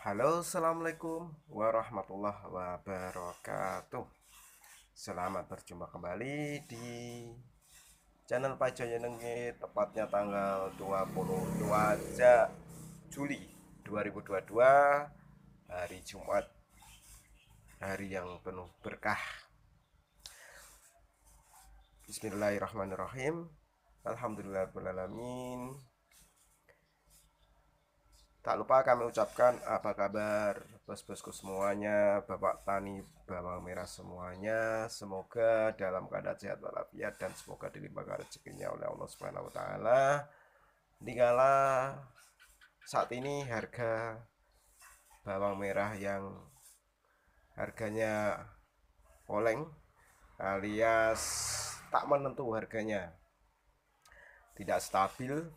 Halo, assalamualaikum warahmatullahi wabarakatuh. Selamat berjumpa kembali di channel Pak Joyenengi, tepatnya tanggal 22 Juli 2022, hari Jumat, hari yang penuh berkah. Bismillahirrahmanirrahim. Alhamdulillahirrahmanirrahim. Tak lupa kami ucapkan apa kabar bos-bosku semuanya, Bapak Tani Bawang Merah semuanya. Semoga dalam keadaan sehat walafiat dan semoga dilimpahkan rezekinya oleh Allah Subhanahu wa taala. Dikala saat ini harga bawang merah yang harganya oleng alias tak menentu, harganya tidak stabil,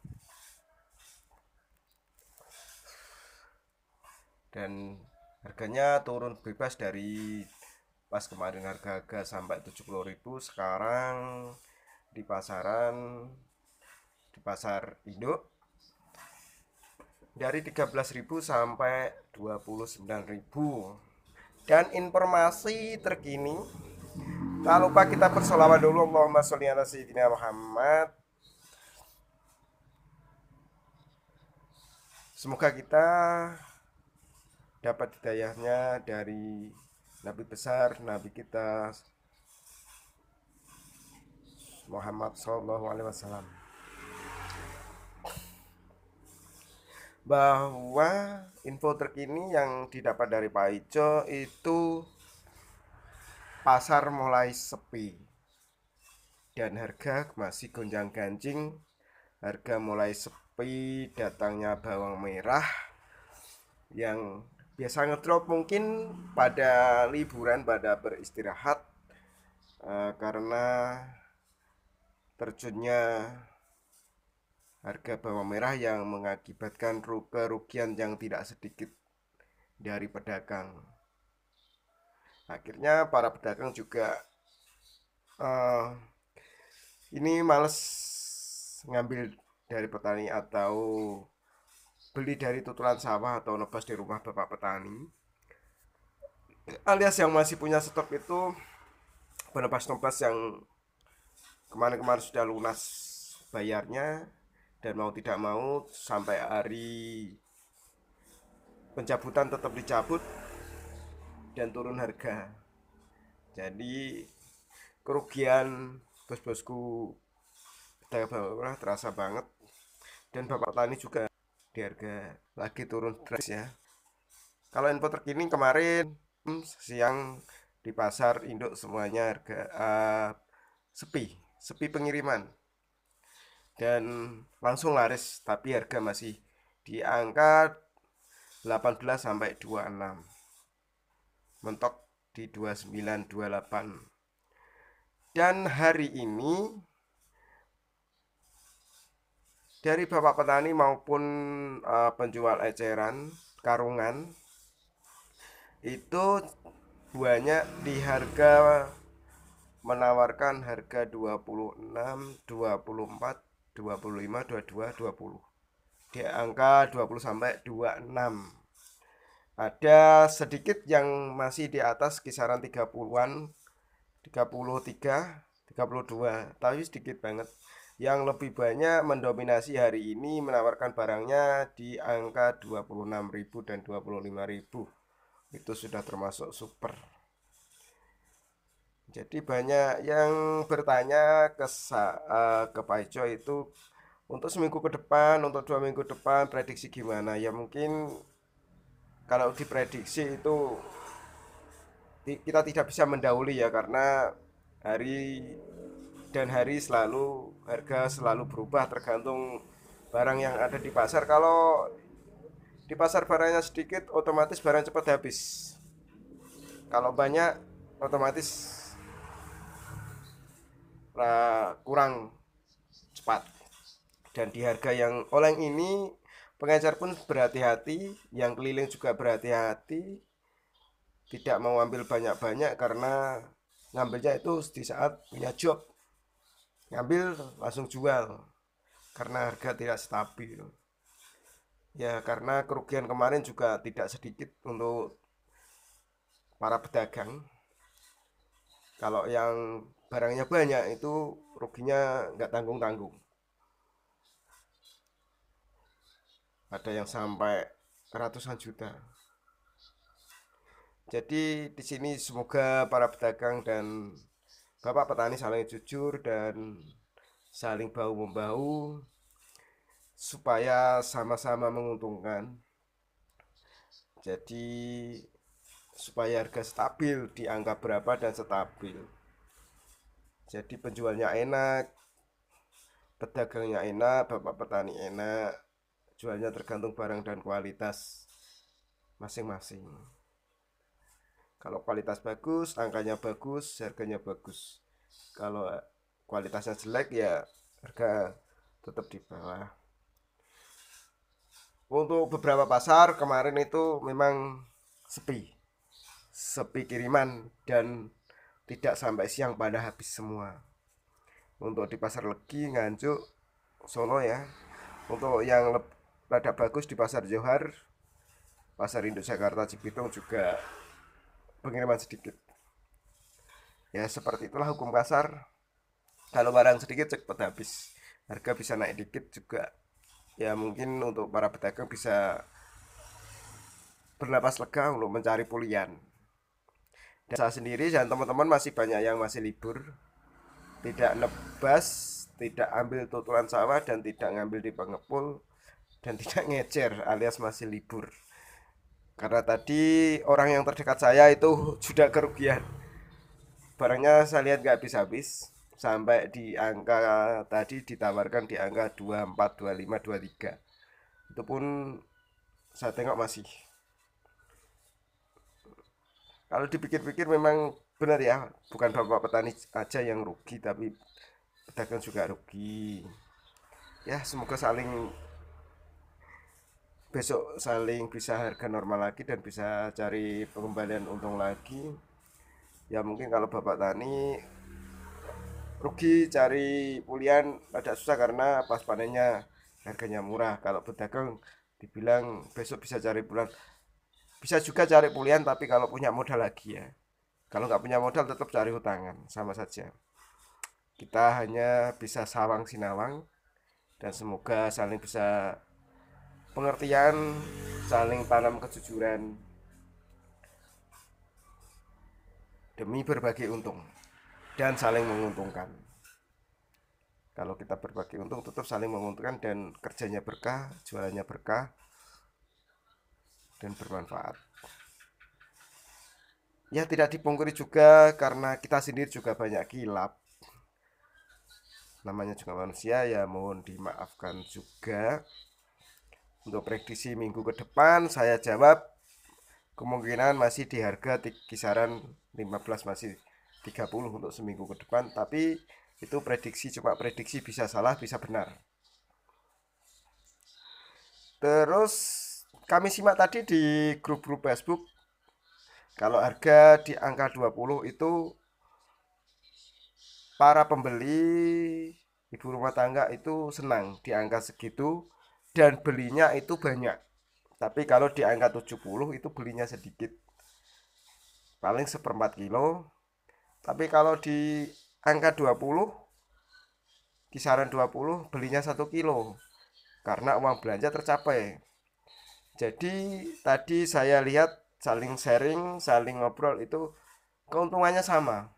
dan harganya turun bebas dari pas kemarin harga sampai 70.000. Sekarang di pasar induk dari 13.000 sampai 29.000. Dan informasi terkini, tak lupa kita bersolawat dulu, Allahumma sholli ala sayyidina Muhammad. Semoga kita dapat hidayahnya dari Nabi besar, Nabi kita Muhammad Sallallahu Alaihi Wasallam, bahwa info terkini yang didapat dari Pak Ijo itu pasar mulai sepi dan harga masih gonjang-ganjing. Harga mulai sepi, datangnya bawang merah yang biasa ngedrop mungkin pada liburan, pada beristirahat, karena terjunnya harga bawang merah yang mengakibatkan kerugian yang tidak sedikit dari pedagang. Akhirnya para pedagang juga ini males ngambil dari petani atau beli dari tutulan sawah atau nebas di rumah bapak petani, alias yang masih punya stok itu penebas-nebas yang kemarin-kemarin sudah lunas bayarnya, dan mau tidak mau sampai hari pencabutan tetap dicabut dan turun harga. Jadi kerugian bos-bosku pedagang bawang merah terasa banget, dan bapak petani juga di harga lagi turun drastis ya. Kalau info terkini kemarin siang di pasar induk semuanya harga sepi pengiriman dan langsung laris, tapi harga masih di angka 18 sampai 26, mentok di 29 28. Dan hari ini dari bapak petani maupun penjual eceran karungan itu banyak di harga menawarkan harga 26, 24, 25, 22, 20. Di angka 20 sampai 26. Ada sedikit yang masih di atas kisaran 30-an, 33, 32, tapi sedikit banget. Yang lebih banyak mendominasi hari ini menawarkan barangnya di angka 26.000 dan 25.000. Itu sudah termasuk super. Jadi banyak yang bertanya ke Pak Ijo itu untuk seminggu ke depan, untuk 2 minggu depan prediksi gimana. Ya mungkin kalau diprediksi itu kita tidak bisa mendahului ya, karena hari dan hari selalu, harga selalu berubah tergantung barang yang ada di pasar. Kalau di pasar barangnya sedikit, otomatis barang cepat habis. Kalau banyak, otomatis kurang cepat. Dan di harga yang oleng ini, pengecer pun berhati-hati, yang keliling juga berhati-hati, tidak mau ambil banyak-banyak karena ngambilnya itu di saat punya job, ngambil langsung jual karena harga tidak stabil. Ya karena kerugian kemarin juga tidak sedikit untuk para pedagang. Kalau yang barangnya banyak itu ruginya nggak tanggung-tanggung. Ada yang sampai ratusan juta. Jadi di sini semoga para pedagang dan Bapak petani saling jujur dan saling bahu membahu supaya sama-sama menguntungkan. Jadi supaya harga stabil di angka berapa dan stabil. Jadi penjualnya enak, pedagangnya enak, bapak petani enak. Jualnya tergantung barang dan kualitas masing-masing. Kalau kualitas bagus, angkanya bagus, harganya bagus. Kalau kualitasnya jelek ya harga tetap di bawah. Untuk beberapa pasar kemarin itu memang sepi, sepi kiriman dan tidak sampai siang pada habis semua. Untuk di pasar Legi, Nganjuk, Solo ya. Untuk yang rada bagus di pasar Johar, pasar induk Jakarta Cibitung juga pengiriman sedikit. Ya seperti itulah hukum pasar. Kalau barang sedikit cepat habis, harga bisa naik dikit juga. Ya mungkin untuk para pedagang bisa bernapas lega untuk mencari pulian. Dan saya sendiri dan teman-teman masih banyak yang masih libur, tidak nebas, tidak ambil tutulan sawah dan tidak ngambil di pengepul dan tidak ngecer alias masih libur. Karena tadi orang yang terdekat saya itu sudah kerugian. Barangnya saya lihat nggak habis-habis sampai di angka tadi ditawarkan di angka 24, 25, 23. Itu pun saya tengok masih. Kalau dipikir-pikir memang benar ya, bukan bapak petani aja yang rugi tapi pedagang juga rugi. Ya, semoga saling besok saling bisa harga normal lagi dan bisa cari pengembalian untung lagi. Ya mungkin kalau bapak tani rugi cari pulian agak susah karena pas panennya harganya murah. Kalau pedagang dibilang besok bisa cari pulian, bisa juga cari pulian tapi kalau punya modal lagi ya. Kalau nggak punya modal tetap cari hutangan, sama saja. Kita hanya bisa sawang sinawang dan semoga saling bisa pengertian, saling tanam kejujuran demi berbagi untung dan saling menguntungkan. Kalau kita berbagi untung tetap saling menguntungkan dan kerjanya berkah, jualannya berkah dan bermanfaat. Ya tidak dipungkiri juga karena kita sendiri juga banyak kilap. Namanya juga manusia ya mohon dimaafkan juga. Untuk prediksi minggu ke depan saya jawab kemungkinan masih di harga kisaran 15 masih 30 untuk seminggu ke depan, tapi itu prediksi cuma prediksi, bisa salah bisa benar. Terus kami simak tadi di grup-grup Facebook kalau harga di angka 20 itu para pembeli ibu rumah tangga itu senang di angka segitu dan belinya itu banyak. Tapi kalau di angka 70 itu belinya sedikit, paling seperempat kilo. Tapi kalau di angka 20, kisaran 20 belinya 1 kilo karena uang belanja tercapai. Jadi tadi saya lihat saling sharing, saling ngobrol itu keuntungannya sama.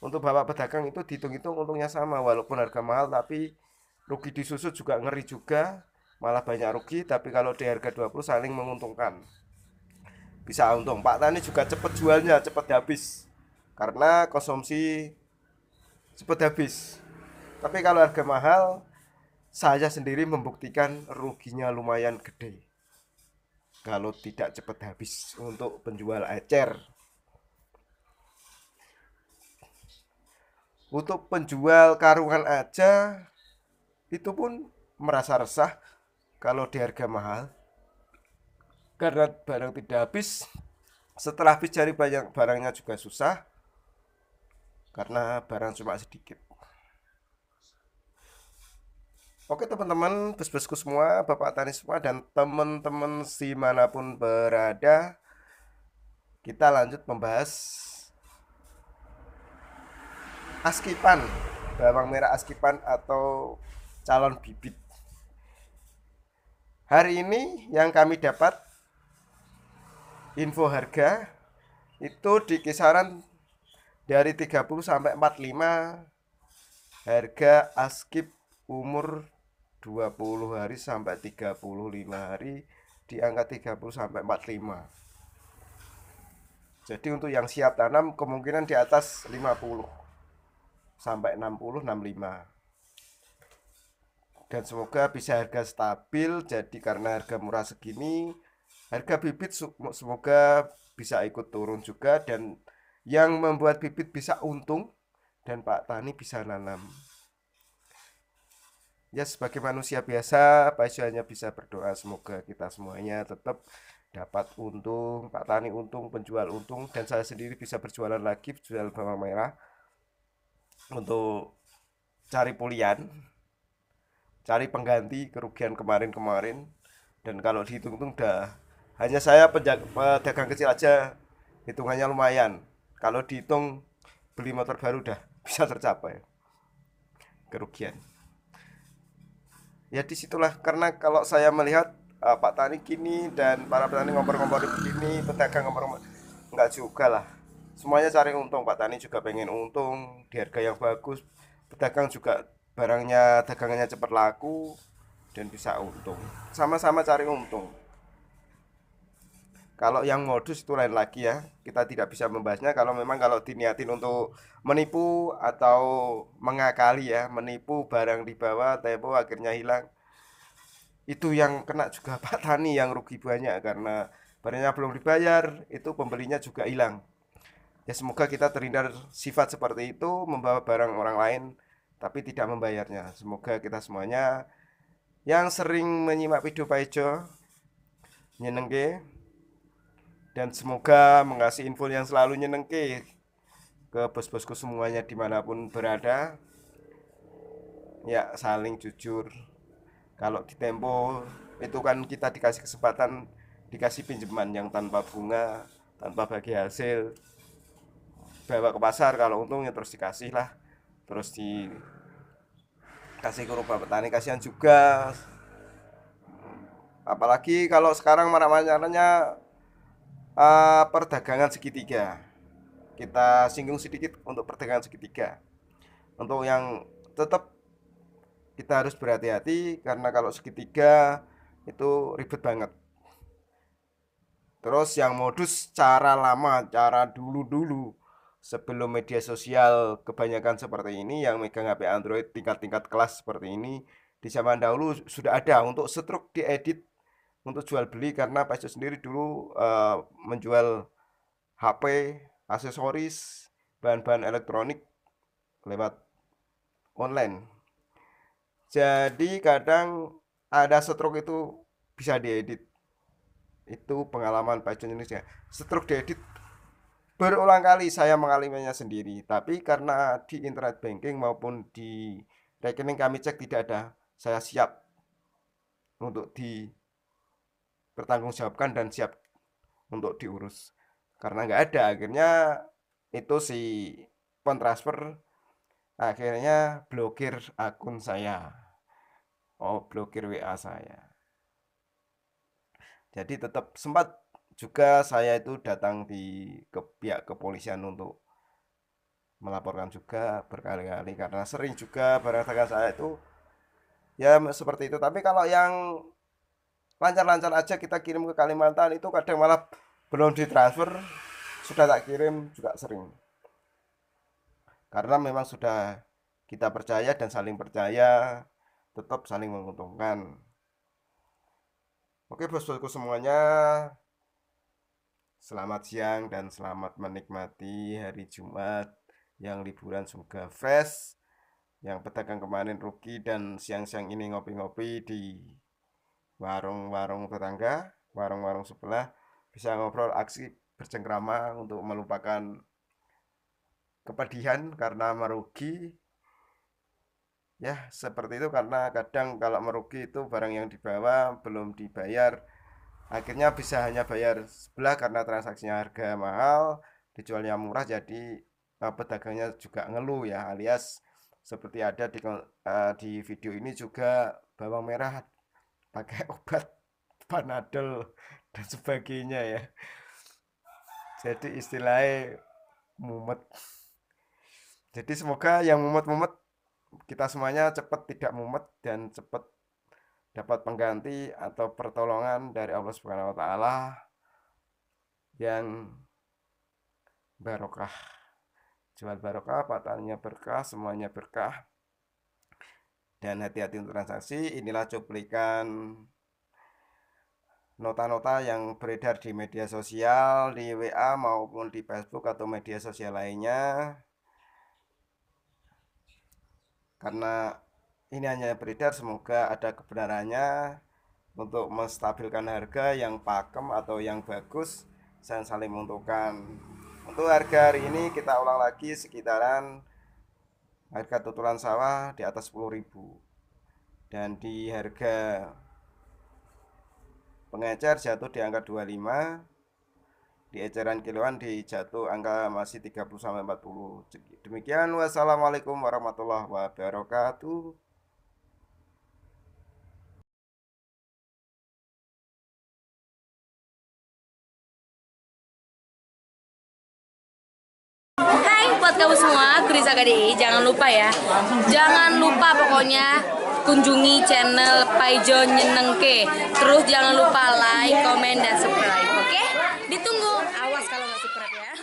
Untuk bapak pedagang itu dihitung-hitung untungnya sama walaupun harga mahal tapi rugi disusut juga ngeri juga, malah banyak rugi. Tapi kalau di harga 20 saling menguntungkan, bisa untung. Pak Tani juga cepat jualnya, cepat habis karena konsumsi cepat habis. Tapi kalau harga mahal, saya sendiri membuktikan ruginya lumayan gede kalau tidak cepat habis untuk penjual ecer. Untuk penjual karungan aja itu pun merasa resah kalau di harga mahal karena barang tidak habis. Setelah habis cari banyak barangnya juga susah karena barang cuma sedikit. Oke teman-teman, bos-bosku semua, Bapak Tani semua, dan teman-teman dimanapun berada, kita lanjut membahas askipan, bawang merah askipan atau calon bibit. Hari ini yang kami dapat info harga itu di kisaran dari 30 sampai 45, harga askip umur 20 hari sampai 35 hari di angka 30 sampai 45. Jadi untuk yang siap tanam kemungkinan di atas 50 sampai 60 65. Dan semoga bisa harga stabil. Jadi karena harga murah segini, harga bibit semoga bisa ikut turun juga, dan yang membuat bibit bisa untung dan Pak Tani bisa nanam. Ya sebagai manusia biasa, Pak Ijo hanya bisa berdoa semoga kita semuanya tetap dapat untung, Pak Tani untung, penjual untung, dan saya sendiri bisa berjualan lagi, jual bawang merah untuk cari pulian, cari pengganti kerugian kemarin-kemarin. Dan kalau dihitung-hitung udah, hanya saya pedagang kecil aja hitungannya lumayan. Kalau dihitung beli motor baru udah bisa tercapai kerugian. Ya disitulah, karena kalau saya melihat Pak Tani kini dan para petani ngompor-ngompor begini, pedagang ngompor-ngompor, nggak juga lah, semuanya cari untung. Pak Tani juga pengen untung di harga yang bagus, pedagang juga barangnya dagangannya cepat laku dan bisa untung, sama-sama cari untung. Kalau yang modus itu lain lagi ya, kita tidak bisa membahasnya. Kalau memang kalau diniatin untuk menipu atau mengakali ya, menipu barang dibawa tempo akhirnya hilang, itu yang kena juga Pak Tani, yang rugi banyak karena barangnya belum dibayar, itu pembelinya juga hilang. Ya semoga kita terhindar sifat seperti itu, membawa barang orang lain tapi tidak membayarnya. Semoga kita semuanya yang sering menyimak video Pak Ijo nyenengke, dan semoga mengasih info yang selalu nyenengke ke bos-bosku semuanya dimanapun berada. Ya saling jujur. Kalau di Tempo itu kan kita dikasih kesempatan, dikasih pinjaman yang tanpa bunga, tanpa bagi hasil, bawa ke pasar, kalau untung ya terus dikasih lah, terus dikasih ke rumah petani, kasihan juga. Apalagi kalau sekarang marak-maraknya perdagangan segitiga. Kita singgung sedikit untuk perdagangan segitiga. Untuk yang tetap kita harus berhati-hati, karena kalau segitiga itu ribet banget. Terus yang modus cara lama, cara dulu-dulu sebelum media sosial kebanyakan seperti ini, yang megang HP Android tingkat-tingkat kelas seperti ini, di zaman dahulu sudah ada untuk setruk diedit untuk jual beli. Karena Pak Ijo sendiri dulu menjual HP, aksesoris, bahan-bahan elektronik lewat online. Jadi kadang ada stroke itu bisa diedit. Itu pengalaman Pak Ijo Indonesia. Stroke diedit berulang kali, saya mengalaminya sendiri. Tapi karena di internet banking maupun di rekening kami cek tidak ada, saya siap untuk dipertanggungjawabkan dan siap untuk diurus. Karena nggak ada, akhirnya itu si pentransfer akhirnya blokir akun saya. Oh, blokir WA saya. Jadi tetap sempat juga saya itu datang ke pihak kepolisian untuk melaporkan juga berkali-kali, karena sering juga barang dagangan saya itu ya seperti itu. Tapi kalau yang lancar-lancar aja kita kirim ke Kalimantan, itu kadang malah belum ditransfer sudah tak kirim juga sering. Karena memang sudah kita percaya dan saling percaya, tetap saling menguntungkan. Oke bos-bosku semuanya, selamat siang dan selamat menikmati hari Jumat yang liburan, semoga fresh. Yang pedagang kemarin rugi dan siang-siang ini ngopi-ngopi di warung-warung tetangga, warung-warung sebelah, bisa ngobrol aksi bercengkrama untuk melupakan kepedihan karena merugi. Ya, seperti itu karena kadang kalau merugi itu barang yang dibawa belum dibayar. Akhirnya bisa hanya bayar sebelah karena transaksinya harga mahal, dijualnya murah jadi pedagangnya juga ngeluh ya, alias seperti ada di video ini juga bawang merah pakai obat Panadol dan sebagainya ya. Jadi istilahnya mumet. Jadi semoga yang mumet-mumet kita semuanya cepat tidak mumet dan cepat dapat pengganti atau pertolongan dari Allah Subhanahu wa taala yang barokah. Jual barokah, patalnya berkah, semuanya berkah. Dan hati-hati untuk transaksi. Inilah cuplikan nota-nota yang beredar di media sosial, di WA maupun di Facebook atau media sosial lainnya. Karena ini hanya beredar, semoga ada kebenarannya untuk menstabilkan harga yang pakem atau yang bagus dan saling menguntungkan. Untuk harga hari ini kita ulang lagi sekitaran harga tutulan sawah di atas 10.000 dan di harga pengecer jatuh di angka 25, di eceran kiloan di jatuh angka masih 30 sampai 40. Demikian, wassalamualaikum warahmatullahi wabarakatuh. Hai buat kamu semua, Gurisa KDI, jangan lupa ya. Jangan lupa pokoknya kunjungi channel Paijo Nyenengke. Terus jangan lupa like, komen, dan subscribe, oke? Ditunggu, awas kalau nggak subscribe ya.